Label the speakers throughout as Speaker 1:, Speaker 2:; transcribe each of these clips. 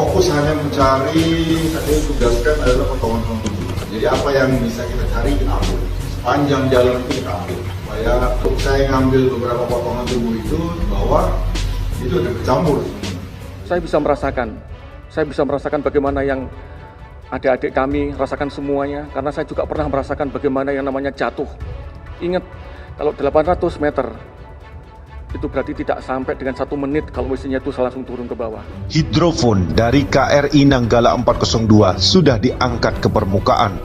Speaker 1: fokus hanya mencari, tadi tugaskan adalah potongan tubuh. Jadi apa yang bisa kita cari kita ambil, sepanjang jalan itu kita ambil. Supaya saya ngambil beberapa potongan tubuh itu bahwa itu ada bercampur.
Speaker 2: Saya bisa merasakan bagaimana yang adik-adik kami rasakan semuanya, karena saya juga pernah merasakan bagaimana yang namanya jatuh. Ingat, kalau 800 meter itu berarti tidak sampai dengan 1 menit kalau mesinnya itu langsung turun ke bawah.
Speaker 3: Hidrofon dari KRI Nanggala 402 sudah diangkat ke permukaan.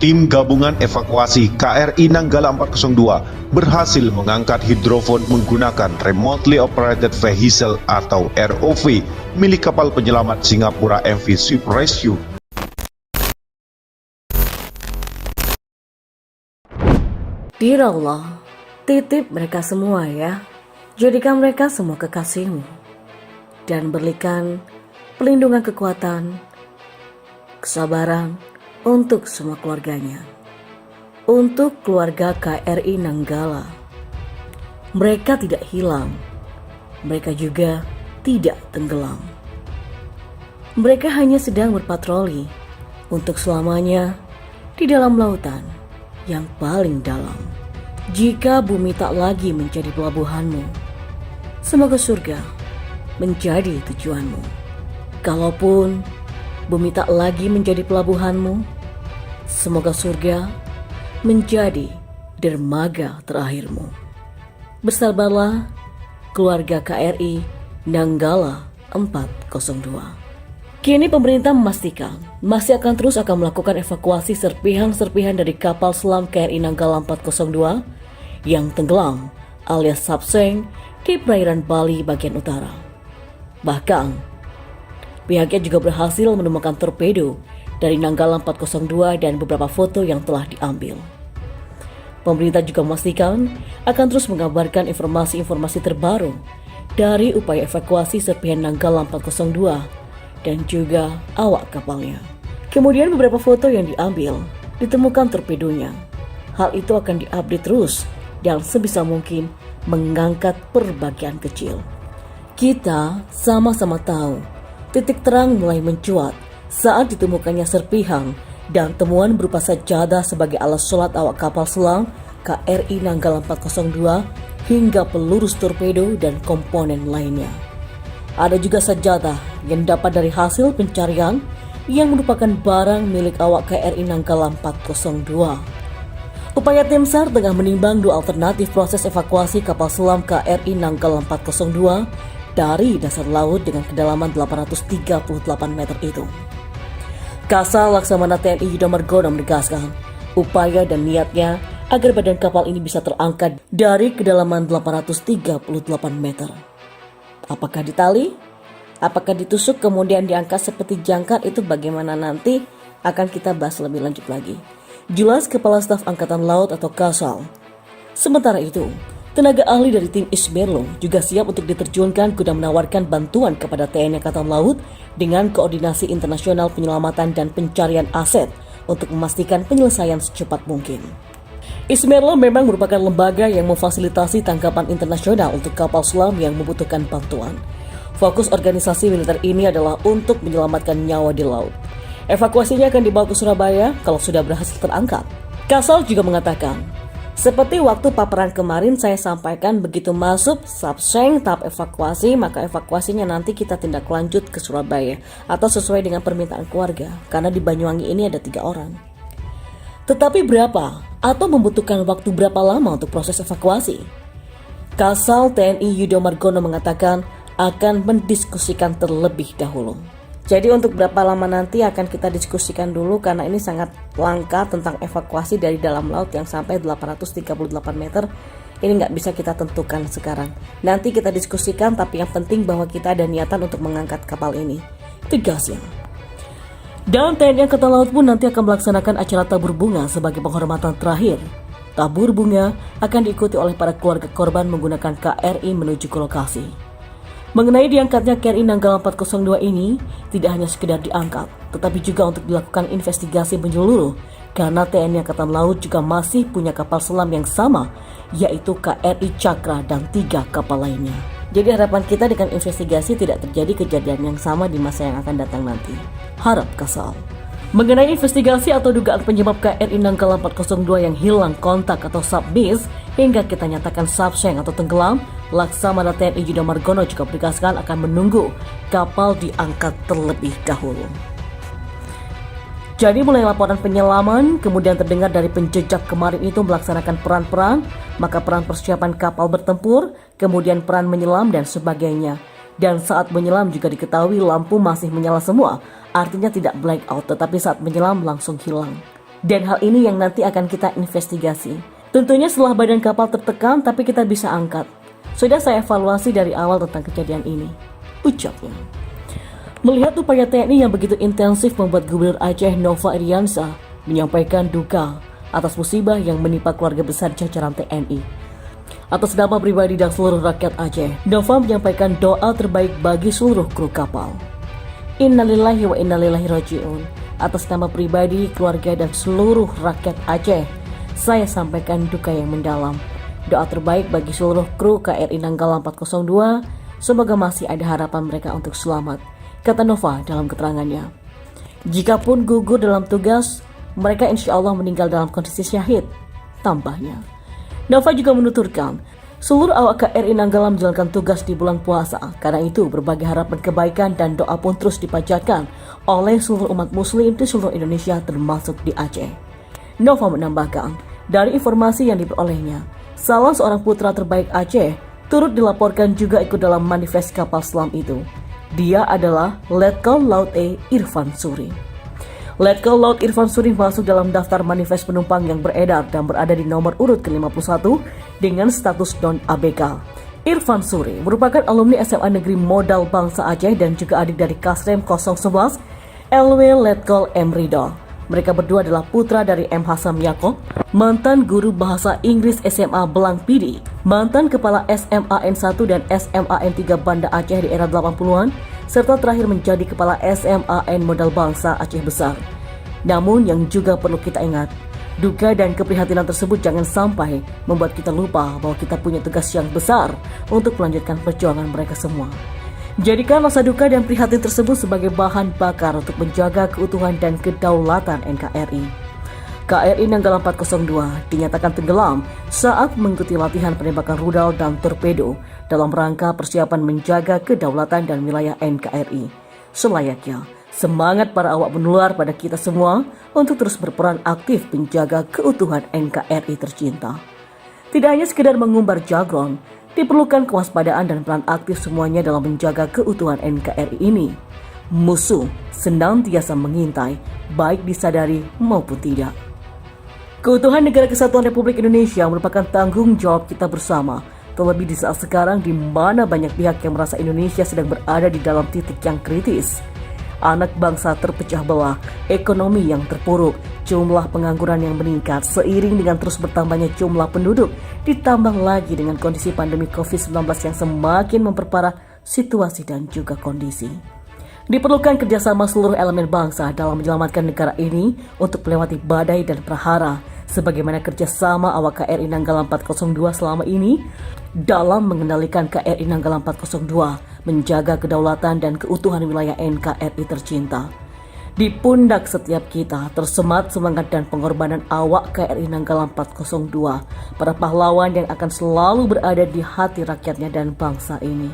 Speaker 3: Tim gabungan evakuasi KRI Nanggala 402 berhasil mengangkat hidrofon menggunakan Remotely Operated Vehicle atau ROV milik kapal penyelamat Singapura MV Swift Rescue.
Speaker 4: Dear Allah, titip mereka semua ya, jadikan mereka semua kekasihmu, dan berikan perlindungan kekuatan, kesabaran untuk semua keluarganya. Untuk keluarga KRI Nanggala, mereka tidak hilang, mereka juga tidak tenggelam. Mereka hanya sedang berpatroli untuk selamanya di dalam lautan yang paling dalam. Jika bumi tak lagi menjadi pelabuhanmu, semoga surga menjadi tujuanmu. Kalaupun bumi tak lagi menjadi pelabuhanmu, semoga surga menjadi dermaga terakhirmu. Bersabarlah keluarga KRI Nanggala 402. Kini pemerintah memastikan masih akan melakukan evakuasi serpihan-serpihan dari kapal selam KRI Nanggala 402 yang tenggelam alias subsink di perairan Bali bagian utara. Bahkan, pihaknya juga berhasil menemukan torpedo dari Nanggala 402 dan beberapa foto yang telah diambil. Pemerintah juga memastikan akan terus mengabarkan informasi-informasi terbaru dari upaya evakuasi serpihan Nanggala 402 dan juga awak kapalnya. Kemudian beberapa foto yang diambil ditemukan torpedonya. Hal itu akan diupdate terus dan sebisa mungkin mengangkat perbagian kecil. Kita sama-sama tahu titik terang mulai mencuat saat ditemukannya serpihan dan temuan berupa sajadah sebagai alas sholat awak kapal selam KRI Nanggala 402 hingga peluru torpedo dan komponen lainnya. Ada juga sajadah yang dapat dari hasil pencarian yang merupakan barang milik awak KRI Nanggala 402. Upaya tim SAR tengah menimbang dua alternatif proses evakuasi kapal selam KRI Nanggala 402 dari dasar laut dengan kedalaman 838 meter itu. Kasal Laksamana TNI Yudo Margono menegaskan upaya dan niatnya agar badan kapal ini bisa terangkat dari kedalaman 838 meter. Apakah ditali? Apakah ditusuk kemudian diangkat seperti jangkar, itu bagaimana nanti akan kita bahas lebih lanjut lagi. Jelas Kepala Staf Angkatan Laut atau Kasal. Sementara itu, tenaga ahli dari tim Ismerlo juga siap untuk diterjunkan guna menawarkan bantuan kepada TNI Angkatan Laut dengan koordinasi internasional penyelamatan dan pencarian aset untuk memastikan penyelesaian secepat mungkin. Ismerlo memang merupakan lembaga yang memfasilitasi tangkapan internasional untuk kapal selam yang membutuhkan bantuan. Fokus organisasi militer ini adalah untuk menyelamatkan nyawa di laut. Evakuasinya akan dibawa ke Surabaya kalau sudah berhasil terangkat. Kasal juga mengatakan, seperti waktu paparan kemarin saya sampaikan, begitu masuk subsink tahap evakuasi, maka evakuasinya nanti kita tindak lanjut ke Surabaya atau sesuai dengan permintaan keluarga, karena di Banyuwangi ini ada 3 orang. Tetapi berapa atau membutuhkan waktu berapa lama untuk proses evakuasi? Kasal TNI Yudo Margono mengatakan akan mendiskusikan terlebih dahulu. Jadi untuk berapa lama nanti akan kita diskusikan dulu, karena ini sangat langka tentang evakuasi dari dalam laut yang sampai 838 meter. Ini nggak bisa kita tentukan sekarang. Nanti kita diskusikan, tapi yang penting bahwa kita ada niatan untuk mengangkat kapal ini. Tegasnya. Dan TNI Angkatan Laut pun nanti akan melaksanakan acara tabur bunga sebagai penghormatan terakhir. Tabur bunga akan diikuti oleh para keluarga korban menggunakan KRI menuju ke lokasi. Mengenai diangkatnya KRI Nanggala 402 ini, tidak hanya sekedar diangkat, tetapi juga untuk dilakukan investigasi menyeluruh, karena TNI Angkatan Laut juga masih punya kapal selam yang sama, yaitu KRI Cakra dan 3 kapal lainnya. Jadi harapan kita dengan investigasi tidak terjadi kejadian yang sama di masa yang akan datang nanti. Harap kasal. Mengenai investigasi atau dugaan penyebab KRI Nanggala 402 yang hilang kontak atau submiss hingga kita nyatakan subseng atau tenggelam, Laksamana TNI Yudo Margono juga menegaskan akan menunggu kapal diangkat terlebih dahulu. Jadi mulai laporan penyelaman, kemudian terdengar dari penjejak kemarin itu melaksanakan peran-peran, maka peran persiapan kapal bertempur, kemudian peran menyelam dan sebagainya. Dan saat menyelam juga diketahui lampu masih menyala semua, artinya tidak blackout, tetapi saat menyelam langsung hilang. Dan hal ini yang nanti akan kita investigasi. Tentunya setelah badan kapal tertekan, tapi kita bisa angkat. Sudah saya evaluasi dari awal tentang kejadian ini, ucapnya. Melihat upaya TNI yang begitu intensif membuat Gubernur Aceh Nova Iriansyah menyampaikan duka atas musibah yang menimpa keluarga besar jajaran TNI. Atas nama pribadi dan seluruh rakyat Aceh, Nova menyampaikan doa terbaik bagi seluruh kru kapal. Innalillahi wa innalillahi raji'un. Atas nama pribadi, keluarga dan seluruh rakyat Aceh, saya sampaikan duka yang mendalam. Doa terbaik bagi seluruh kru KRI Nanggala 402, semoga masih ada harapan mereka untuk selamat, kata Nova dalam keterangannya. Jikapun gugur dalam tugas, mereka insya Allah meninggal dalam kondisi syahid, tambahnya. Nova juga menuturkan, seluruh awak KRI Nanggala menjalankan tugas di bulan puasa. Karena itu, berbagai harapan kebaikan dan doa pun terus dipanjatkan oleh seluruh umat muslim di seluruh Indonesia termasuk di Aceh. Nova menambahkan, dari informasi yang diperolehnya, salah seorang putra terbaik Aceh turut dilaporkan juga ikut dalam manifest kapal selam itu. Dia adalah Letkol Laut E. Irfan Suri. Letkol Laut Irfan Suri masuk dalam daftar manifest penumpang yang beredar dan berada di nomor urut ke-51 dengan status non-ABK. Irfan Suri merupakan alumni SMA Negeri Modal Bangsa Aceh dan juga adik dari Kasrem 011 LW Letkol M. Ridho. Mereka berdua adalah putra dari M. Hasam Yakob, mantan guru bahasa Inggris SMA Belang Pidi, mantan kepala SMA N1 dan SMA N3 Banda Aceh di era 80-an, serta terakhir menjadi kepala SMA N Modal Bangsa Aceh Besar. Namun yang juga perlu kita ingat, duka dan keprihatinan tersebut jangan sampai membuat kita lupa bahwa kita punya tugas yang besar untuk melanjutkan perjuangan mereka semua. Jadikan rasa duka dan prihatin tersebut sebagai bahan bakar untuk menjaga keutuhan dan kedaulatan NKRI. KRI Nanggala 402 dinyatakan tenggelam saat mengikuti latihan penembakan rudal dan torpedo dalam rangka persiapan menjaga kedaulatan dan wilayah NKRI. Selayaknya, semangat para awak menular pada kita semua untuk terus berperan aktif menjaga keutuhan NKRI tercinta. Tidak hanya sekedar mengumbar jargon, diperlukan kewaspadaan dan peran aktif semuanya dalam menjaga keutuhan NKRI ini. Musuh senantiasa mengintai, baik disadari maupun tidak. Keutuhan Negara Kesatuan Republik Indonesia merupakan tanggung jawab kita bersama, terlebih di saat sekarang di mana banyak pihak yang merasa Indonesia sedang berada di dalam titik yang kritis. Anak bangsa terpecah belah, ekonomi yang terpuruk, jumlah pengangguran yang meningkat seiring dengan terus bertambahnya jumlah penduduk, ditambah lagi dengan kondisi pandemi COVID-19 yang semakin memperparah situasi dan juga kondisi. Diperlukan kerjasama seluruh elemen bangsa dalam menyelamatkan negara ini untuk melewati badai dan prahara, sebagaimana kerjasama awak KRI Nanggala 402 selama ini dalam mengendalikan KRI Nanggala 402, menjaga kedaulatan dan keutuhan wilayah NKRI tercinta. Di pundak setiap kita tersemat semangat dan pengorbanan awak KRI Nanggala 402, para pahlawan yang akan selalu berada di hati rakyatnya dan bangsa ini.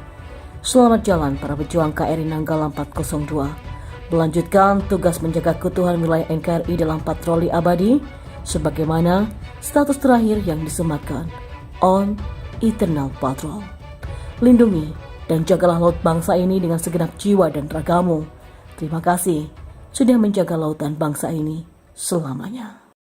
Speaker 4: Selamat jalan para pejuang KRI Nanggala 402, melanjutkan tugas menjaga keutuhan wilayah NKRI dalam patroli abadi, sebagaimana status terakhir yang disematkan, On Eternal Patrol. Lindungi dan jagalah laut bangsa ini dengan segenap jiwa dan ragamu. Terima kasih sudah menjaga lautan bangsa ini selamanya.